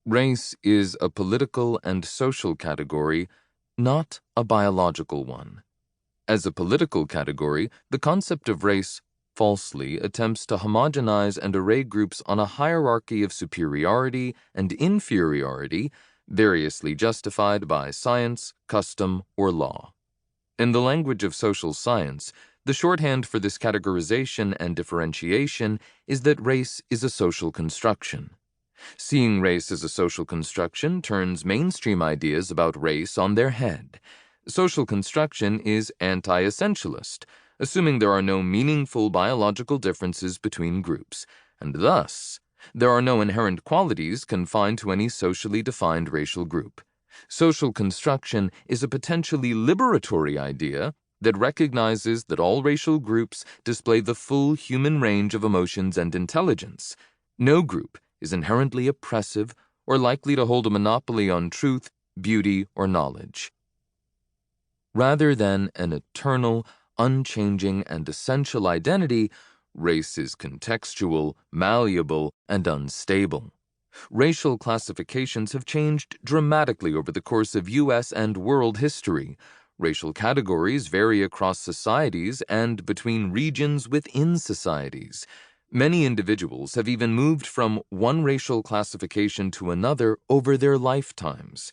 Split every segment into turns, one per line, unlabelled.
Race is a political and social category, not a biological one. As a political category, the concept of race falsely attempts to homogenize and array groups on a hierarchy of superiority and inferiority, variously justified by science, custom, or law. In the language of social science, the shorthand for this categorization and differentiation is that race is a social construction. Seeing race as a social construction turns mainstream ideas about race on their head. Social construction is anti-essentialist, assuming there are no meaningful biological differences between groups, and thus, there are no inherent qualities confined to any socially defined racial group. Social construction is a potentially liberatory idea that recognizes that all racial groups display the full human range of emotions and intelligence. No group is inherently oppressive or likely to hold a monopoly on truth, beauty, or knowledge. Rather than an eternal, unchanging, and essential identity, race is contextual, malleable, and unstable. Racial classifications have changed dramatically over the course of U.S. and world history. Racial categories vary across societies and between regions within societies. Many individuals have even moved from one racial classification to another over their lifetimes.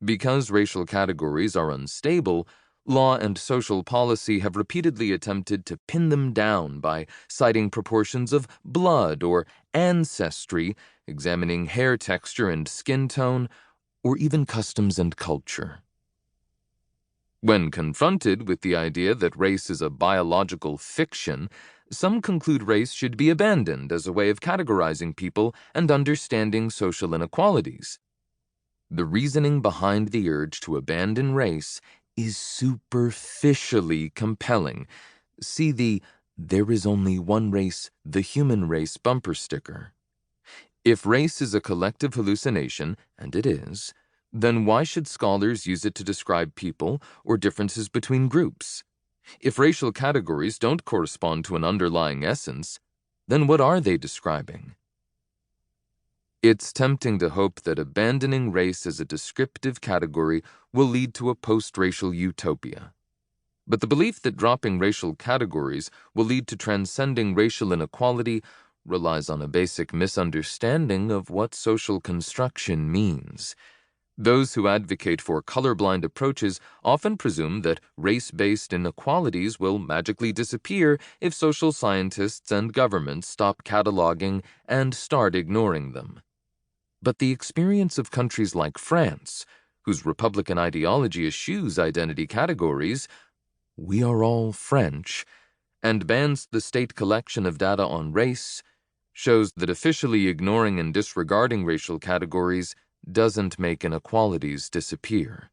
Because racial categories are unstable, law and social policy have repeatedly attempted to pin them down by citing proportions of blood or ancestry, examining hair texture and skin tone, or even customs and culture. When confronted with the idea that race is a biological fiction, some conclude race should be abandoned as a way of categorizing people and understanding social inequalities. The reasoning behind the urge to abandon race is superficially compelling. See the "There is only one race, the human race" bumper sticker. If race is a collective hallucination, and it is, then why should scholars use it to describe people or differences between groups? If racial categories don't correspond to an underlying essence, then what are they describing? It's tempting to hope that abandoning race as a descriptive category will lead to a post-racial utopia. But the belief that dropping racial categories will lead to transcending racial inequality relies on a basic misunderstanding of what social construction means. Those who advocate for colorblind approaches often presume that race-based inequalities will magically disappear if social scientists and governments stop cataloging and start ignoring them. But the experience of countries like France, whose Republican ideology eschews identity categories, "we are all French," and bans the state collection of data on race, shows that officially ignoring and disregarding racial categories doesn't make inequalities disappear.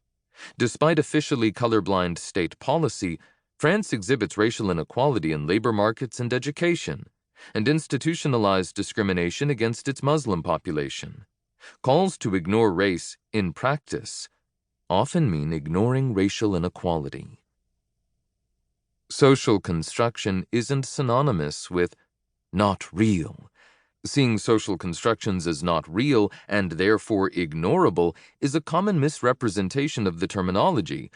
Despite officially colorblind state policy, France exhibits racial inequality in labor markets and education, and institutionalized discrimination against its Muslim population. Calls to ignore race in practice often mean ignoring racial inequality. Social construction isn't synonymous with not real. Seeing social constructions as not real and therefore ignorable is a common misrepresentation of the terminology.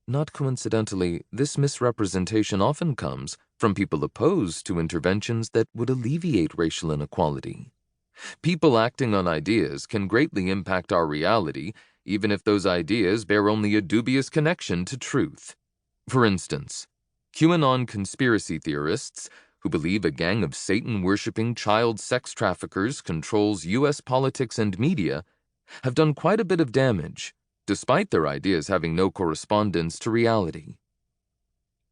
Not coincidentally, this misrepresentation often comes from people opposed to interventions that would alleviate racial inequality. People acting on ideas can greatly impact our reality, even if those ideas bear only a dubious connection to truth. For instance, QAnon conspiracy theorists who believe a gang of Satan-worshipping child sex traffickers controls U.S. politics and media have done quite a bit of damage, despite their ideas having no correspondence to reality.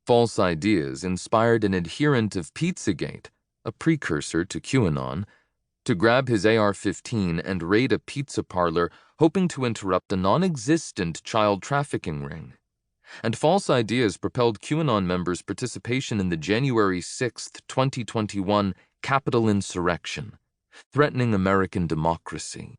False ideas inspired an adherent of Pizzagate, a precursor to QAnon, to grab his AR-15 and raid a pizza parlor hoping to interrupt a non-existent child trafficking ring. And false ideas propelled QAnon members' participation in the January 6, 2021 Capitol insurrection, threatening American democracy.